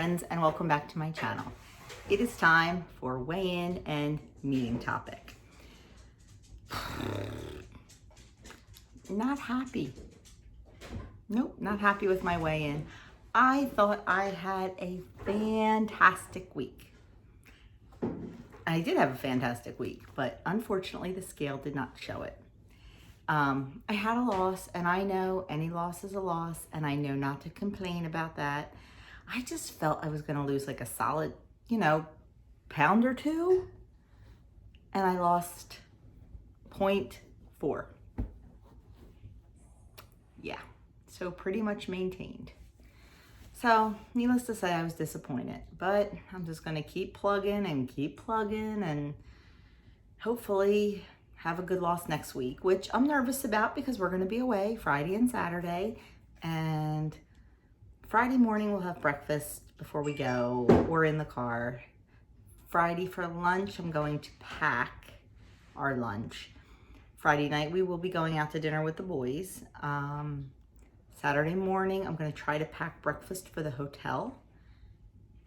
friends, and welcome back to my channel. It is time for weigh-in and meeting topic. Not happy. Nope, not happy with my weigh-in. I thought I had a fantastic week. I did have a fantastic week, but unfortunately the scale did not show it. I had a loss, and I know any loss is a loss, and I know not to complain about that. I just felt I was gonna lose like a solid, pound or two, and I lost 0.4. Yeah, so pretty much maintained. So needless to say, I was disappointed, but I'm just gonna keep plugging and hopefully have a good loss next week, which I'm nervous about because we're gonna be away Friday and Saturday, and Friday morning we'll have breakfast before we go or in the car. Friday for lunch, I'm going to pack our lunch. Friday night, we will be going out to dinner with the boys. Saturday morning, I'm gonna try to pack breakfast for the hotel.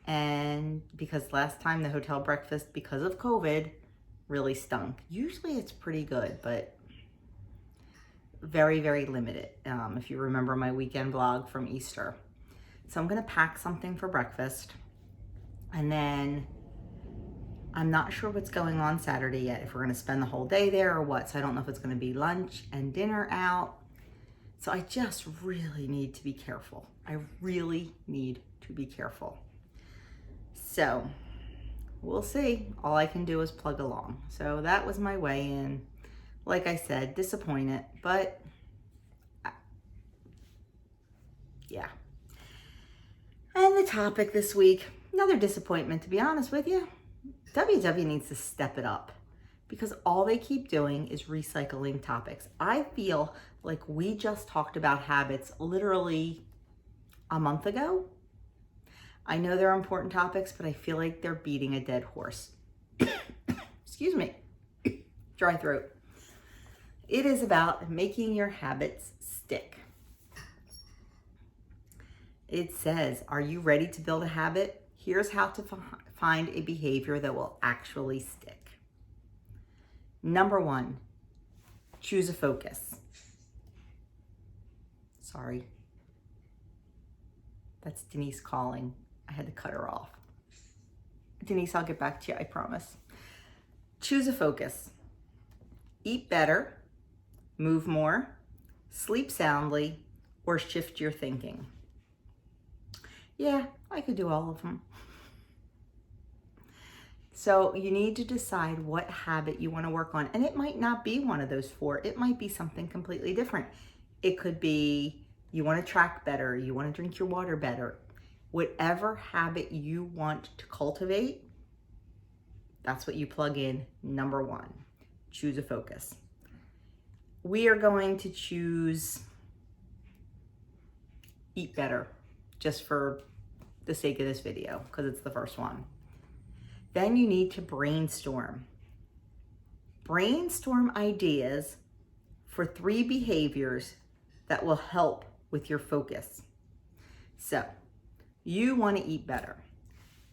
And because last time the hotel breakfast, because of COVID, really stunk. Usually it's pretty good, but very, very limited. If you remember my weekend vlog from Easter. So I'm gonna pack something for breakfast, and then I'm not sure what's going on Saturday yet, if we're gonna spend the whole day there or what. So I don't know if it's gonna be lunch and dinner out. So I just really need to be careful. I really need to be careful. So we'll see. All I can do is plug along. So that was my weigh-in. Like I said, disappointed, but yeah. And the topic this week, another disappointment, to be honest with you. WW needs to step it up because all they keep doing is recycling topics. I feel like we just talked about habits literally a month ago. I know they're important topics, but I feel like they're beating a dead horse. Excuse me, dry throat. It is about making your habits stick. It says, are you ready to build a habit? Here's how to find a behavior that will actually stick. Number 1, choose a focus. Sorry. That's Denise calling. I had to cut her off. Denise, I'll get back to you, I promise. Choose a focus. Eat better, move more, sleep soundly, or shift your thinking. Yeah, I could do all of them. So you need to decide what habit you want to work on. And it might not be one of those 4. It might be something completely different. It could be you want to track better, you want to drink your water better. Whatever habit you want to cultivate, that's what you plug in. Number 1, choose a focus. We are going to choose eat better, just for the sake of this video, because it's the first one. Then you need to brainstorm. Brainstorm ideas for 3 behaviors that will help with your focus. So, you want to eat better.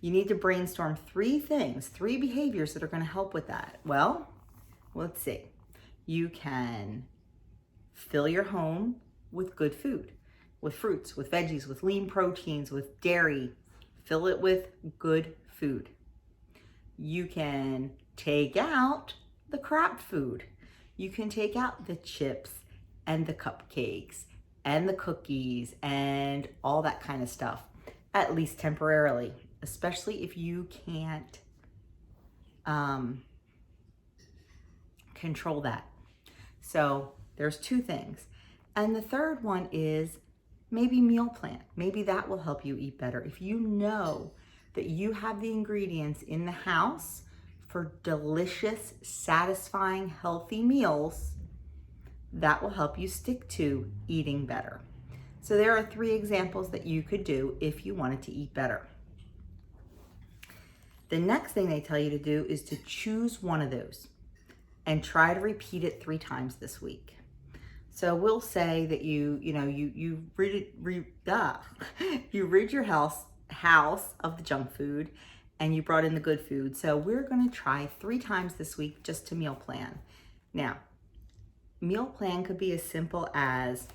You need to brainstorm 3 things, 3 behaviors that are going to help with that. Well, let's see. You can fill your home with good food, with fruits, with veggies, with lean proteins, with dairy. Fill it with good food. You can take out the crap food. You can take out the chips and the cupcakes and the cookies and all that kind of stuff, at least temporarily, especially if you can't control that. So there's 2 things. And the third one is maybe meal plan. Maybe that will help you eat better. If you know that you have the ingredients in the house for delicious, satisfying, healthy meals, that will help you stick to eating better. So there are 3 examples that you could do if you wanted to eat better. The next thing they tell you to do is to choose one of those and try to repeat it 3 times this week. So we'll say that you rid your house house of the junk food and you brought in the good food. So we're going to try 3 times this week just to meal plan. Now, meal plan could be as simple as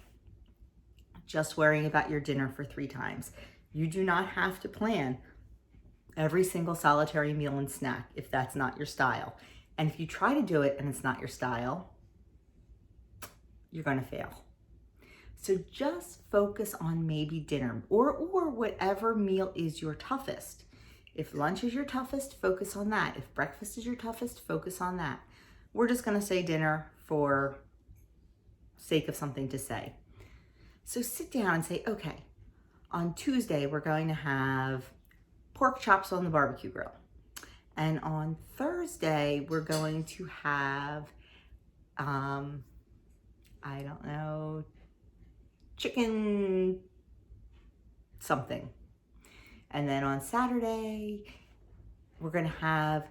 just worrying about your dinner for 3 times. You do not have to plan every single solitary meal and snack if that's not your style. And if you try to do it and it's not your style, you're going to fail. So just focus on maybe dinner or whatever meal is your toughest. If lunch is your toughest, focus on that. If breakfast is your toughest, focus on that. We're just going to say dinner for sake of something to say. So sit down and say, okay, on Tuesday, we're going to have pork chops on the barbecue grill. And on Thursday, we're going to have, I don't know, chicken something. And then on Saturday, we're going to have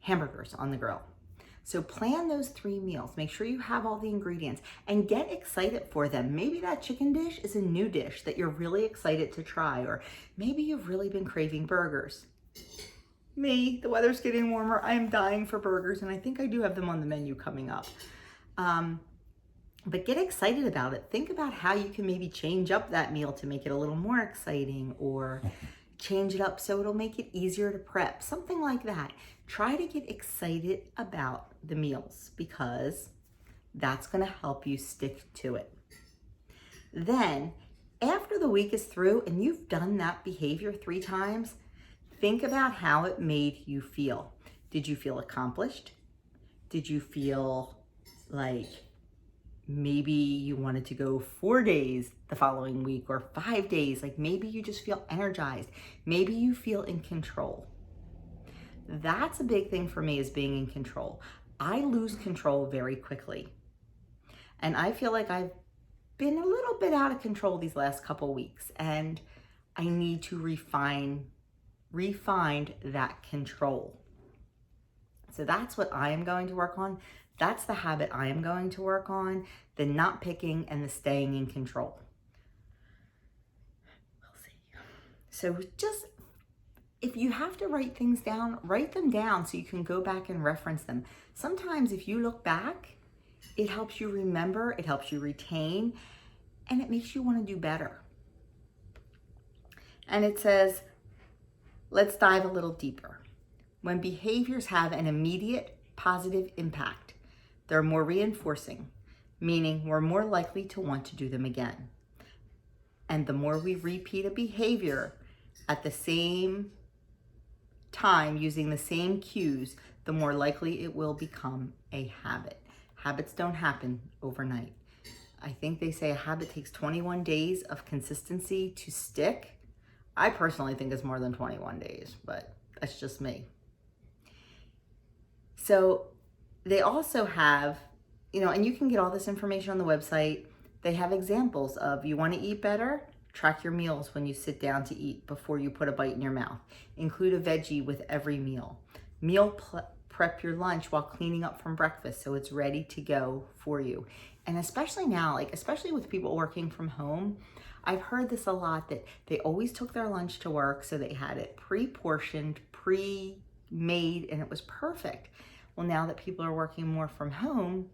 hamburgers on the grill. So plan those 3 meals. Make sure you have all the ingredients and get excited for them. Maybe that chicken dish is a new dish that you're really excited to try, or maybe you've really been craving burgers. Me, the weather's getting warmer. I am dying for burgers, and I think I do have them on the menu coming up. But get excited about it. Think about how you can maybe change up that meal to make it a little more exciting, or change it up so it'll make it easier to prep, something like that. Try to get excited about the meals because that's going to help you stick to it. Then, after the week is through and you've done that behavior 3 times, think about how it made you feel. Did you feel accomplished? Did you feel like maybe you wanted to go 4 days the following week or 5 days? Like maybe you just feel energized. Maybe you feel in control. That's a big thing for me, is being in control. I lose control very quickly. And I feel like I've been a little bit out of control these last couple weeks, and I need to refine that control. So that's what I am going to work on. That's the habit I am going to work on, the not picking and the staying in control. We'll see. So just, if you have to write things down, write them down so you can go back and reference them. Sometimes if you look back, it helps you remember, it helps you retain, and it makes you want to do better. And it says, let's dive a little deeper. When behaviors have an immediate positive impact, they're more reinforcing, meaning we're more likely to want to do them again. And the more we repeat a behavior at the same time using the same cues, the more likely it will become a habit. Habits don't happen overnight. I think they say a habit takes 21 days of consistency to stick. I personally think it's more than 21 days, but that's just me. So they also have, and you can get all this information on the website. They have examples of, you want to eat better? Track your meals when you sit down to eat before you put a bite in your mouth. Include a veggie with every meal. Prep your lunch while cleaning up from breakfast so it's ready to go for you. And especially now, especially with people working from home, I've heard this a lot, that they always took their lunch to work, so they had it pre-portioned, pre-made, and it was perfect. Well, now that people are working more from home,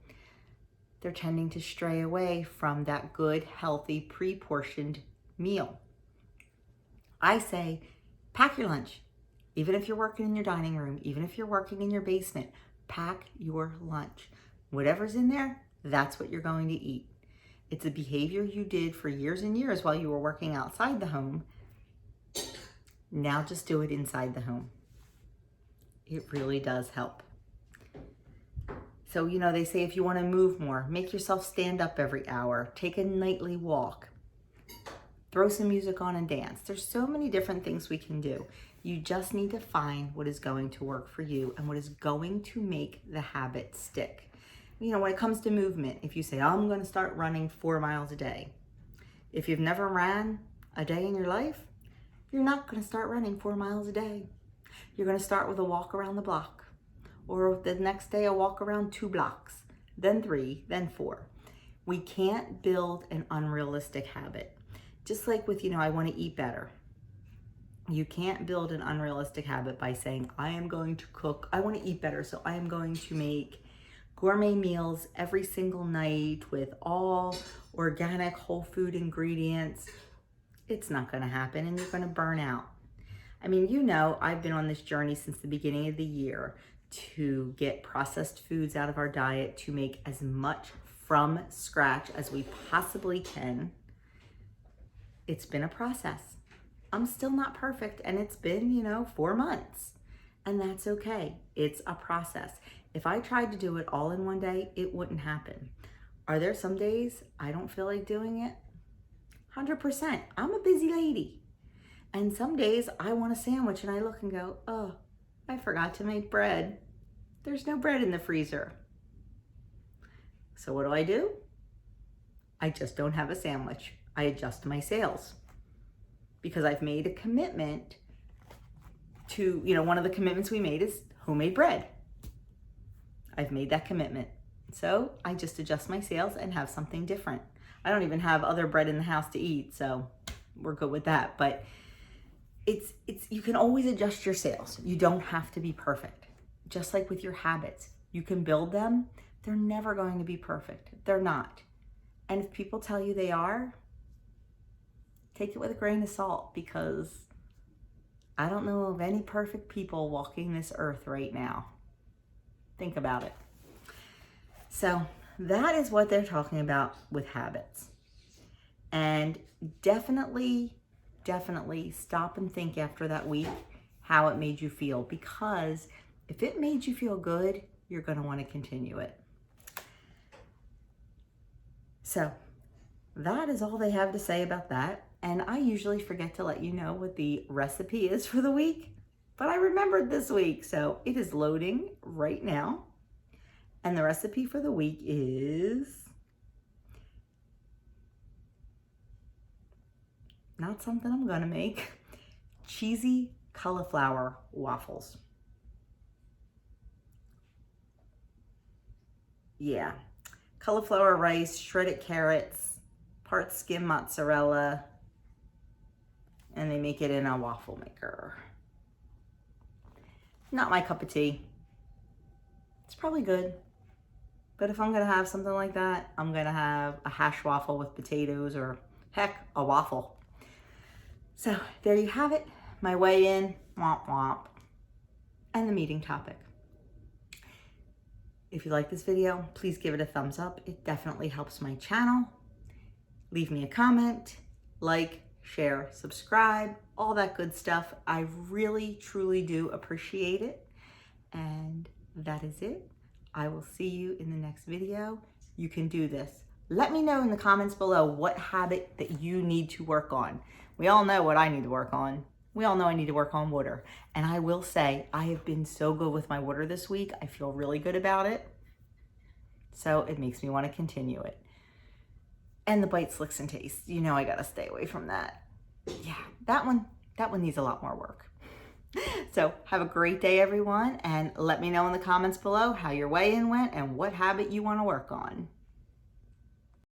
they're tending to stray away from that good, healthy, pre-portioned meal. I say, pack your lunch. Even if you're working in your dining room, even if you're working in your basement, pack your lunch. Whatever's in there, that's what you're going to eat. It's a behavior you did for years and years while you were working outside the home. Now just do it inside the home. It really does help. So, they say if you want to move more, make yourself stand up every hour, take a nightly walk, throw some music on and dance. There's so many different things we can do. You just need to find what is going to work for you and what is going to make the habit stick. When it comes to movement, if you say, I'm going to start running 4 miles a day. If you've never ran a day in your life, you're not going to start running 4 miles a day. You're going to start with a walk around the block, or the next day a walk around 2 blocks, then 3, then 4. We can't build an unrealistic habit. Just like with, I want to eat better. You can't build an unrealistic habit by saying, I am going to cook, I want to eat better, so I am going to make gourmet meals every single night with all organic whole food ingredients. It's not going to happen, and you're going to burn out. I mean, you know, I've been on this journey since the beginning of the year to get processed foods out of our diet, to make as much from scratch as we possibly can. It's been a process. I'm still not perfect, and it's been, 4 months, and that's okay. It's a process. If I tried to do it all in one day, it wouldn't happen. Are there some days I don't feel like doing it? 100%. I'm a busy lady. And some days I want a sandwich and I look and go, oh, I forgot to make bread. There's no bread in the freezer. So what do? I just don't have a sandwich. I adjust my sales because I've made a commitment to, one of the commitments we made is homemade bread. I've made that commitment. So I just adjust my sales and have something different. I don't even have other bread in the house to eat, so we're good with that. But it's you can always adjust your sales. You don't have to be perfect. Just like with your habits, you can build them. They're never going to be perfect. They're not. And if people tell you they are, take it with a grain of salt, because I don't know of any perfect people walking this earth right now. Think about it. So that is what they're talking about with habits. And definitely stop and think after that week how it made you feel, because if it made you feel good, you're going to want to continue it. So that is all they have to say about that. And I usually forget to let you know what the recipe is for the week, but I remembered this week, so it is loading right now. And the recipe for the week is not something I'm gonna make. Cheesy cauliflower waffles. Yeah, cauliflower rice, shredded carrots, part skim mozzarella, and they make it in a waffle maker. Not my cup of tea. It's probably good, but if I'm gonna have something like that, I'm gonna have a hash waffle with potatoes, or heck, a waffle. So there you have it, my weigh in, womp womp, and the meeting topic. If you like this video, please give it a thumbs up. It definitely helps my channel. Leave me a comment, like, share, subscribe, all that good stuff. I really, truly do appreciate it. And that is it. I will see you in the next video. You can do this. Let me know in the comments below what habit that you need to work on. We all know what I need to work on. We all know I need to work on water. And I will say, I have been so good with my water this week. I feel really good about it. So it makes me want to continue it. And the bites, licks, and tastes. You know I gotta stay away from that. Yeah, that one needs a lot more work. So have a great day, everyone, and let me know in the comments below how your weigh-in went and what habit you want to work on.